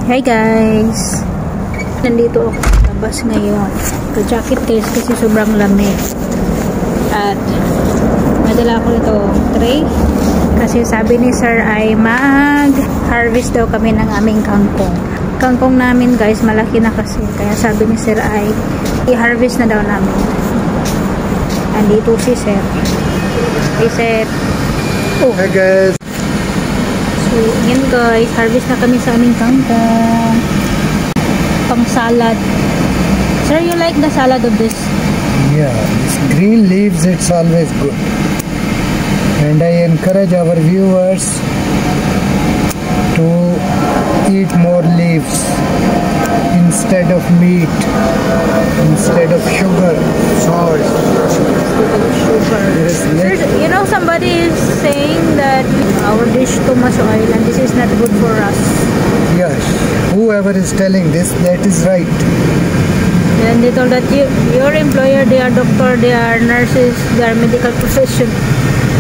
Hi guys! Nandito ako sa labas ngayon. Jacket guys kasi sobrang lamig. At nadala ko ito tray. Kasi sabi ni sir ay mag-harvest daw kami ng aming kangkong. Kangkong namin guys malaki na kasi. Kaya sabi ni sir ay i-harvest na daw namin. Andito si sir. Hey sir. Oh. Hi guys. So, yan guys, harvest na kami sa aming kangkong. Pang salad. Sir, you like the salad of this? Yeah, this green leaves, it's always good. And I encourage our viewers to eat more leaves instead of meat, instead of sugar, salt. Sir, you know somebody is saying that our dish too much oil and this is not good for us. Yes, whoever is telling this, that is right. And they told that your employer, they are doctor, they are nurses, they are medical profession.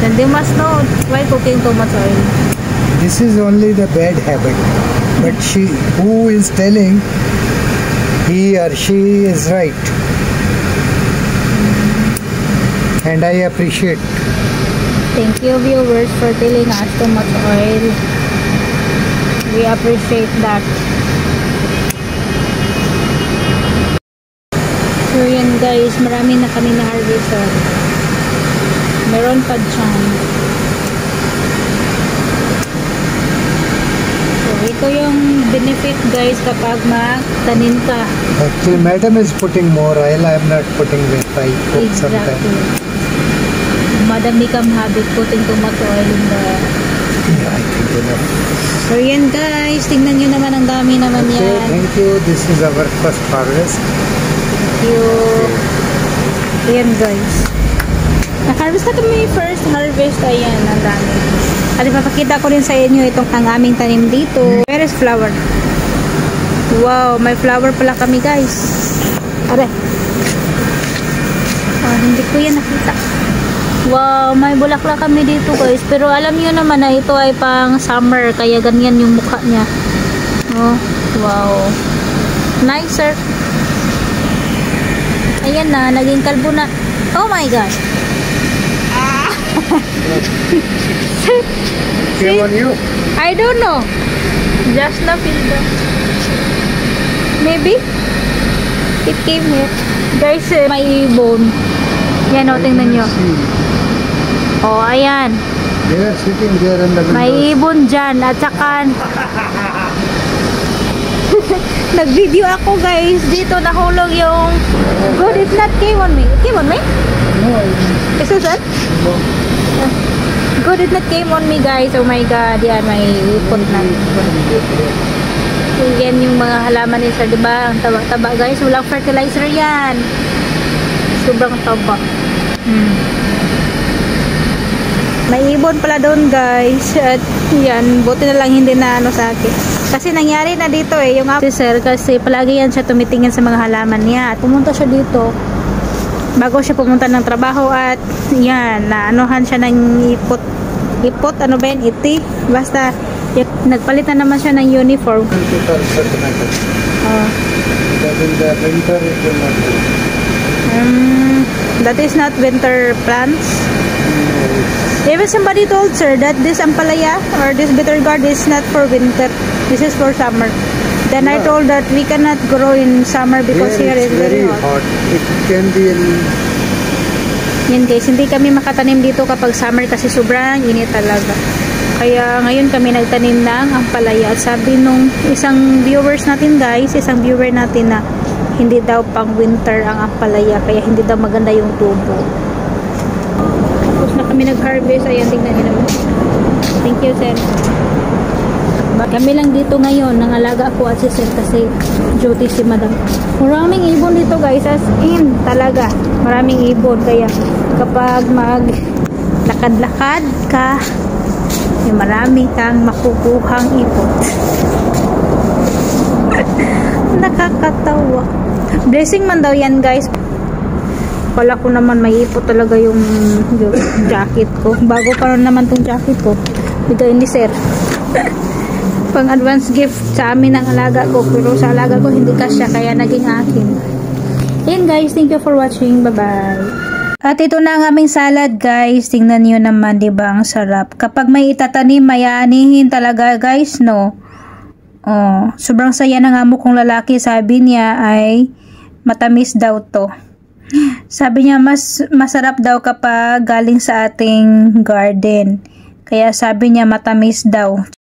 Then they must know why cooking too much oil. This is only the bad habit. But who is telling, he or she is right. And I appreciate. Thank you viewers for telling us too much oil. We appreciate that. So yan guys, marami na kami na harvester. Meron pa dyan. So ito yung benefit guys kapag magtanim ka. Actually, madam is putting more oil. I am not putting with I cook sometimes. Madam become habit putting too much oil in the... Yeah, I think enough. So yan guys, tingnan nyo naman ang dami naman okay, yan. Thank you. This is our first harvest. Thank you. Ayan guys. Na-harvest na kami first harvest. Ayan, ang dami. At ipapakita ko rin sa inyo itong ang aming tanim dito. Where is flower? Wow, may flower pala kami guys. Are. Oh, hindi ko yan nakita. Wow, may bulaklak kami dito guys. Pero alam niyo naman na ito ay pang summer. Kaya ganyan yung mukha niya. Oh, wow. Nicer. Ayan na, naging kalbo na. Oh my God. Ah. Came on you? I don't know. Just na feel the... Maybe. It came here. Guys, may ibon. Yan o, tingnan nyo. Oh, ayan. They are sitting there on the window. May ibon dyan. At saka... Nag-video ako guys. Dito nahulog yung... God, it not came on me. It came on me? No, I didn't. Is it? No. God, it not came on me guys. Oh my God. Yan, may ipon na. Yan yung mga halaman ni sir. Diba? Ang taba-taba guys. Walang fertilizer yan. Sobrang taba. May ibon pala doon guys. At yan, buti na lang hindi na ano sa akin. Kasi nangyari na dito yung si sir kasi palagi yan siya tumitingin sa mga halaman niya. At pumunta siya dito bago siya pumunta ng trabaho at yan, naanuhan siya ng ipot, ano ba yan, iti. Basta nagpalit na naman siya ng uniform. That is not winter plants. Even somebody told sir that this ampalaya or this bitter gourd is not for winter. This is for summer. Then yeah. I told that we cannot grow in summer because here is very hot. It can be in... Yan guys, hindi kami makatanim dito kapag summer kasi sobrang init talaga. Kaya ngayon kami nagtanim ng ampalaya. At sabi nung isang viewers natin guys, isang viewer natin na hindi daw pang winter ang ampalaya. Kaya hindi daw maganda yung tubo. Tapos na kami nag-harvest. Ayan, tingnan nyo naman. Thank you, sir. Kami lang dito ngayon. Nangalaga ako at si sir kasi duty si madam. Maraming ibon dito guys. As in, talaga. Maraming ibon. Kaya kapag mag-lakad-lakad ka, may marami kang makukuhang ipot. Nakakatawa. Blessing man daw yan guys. Pala ko naman may ipot talaga yung jacket ko. Bago pa naman tong jacket ko. Bigay ni sir. pang advance gift sa amin ng alaga ko, pero sa alaga ko hindi kasya, kaya naging akin. Ayan guys, thank you for watching. Bye bye. At ito na ang aming salad guys. Tingnan niyo naman, 'di ba? Ang sarap. Kapag may itatanim, mayaanihin talaga guys, no? Oh, sobrang saya ng amo kong lalaki. Sabi niya ay matamis daw to. Sabi niya mas masarap daw kapag galing sa ating garden. Kaya sabi niya matamis daw.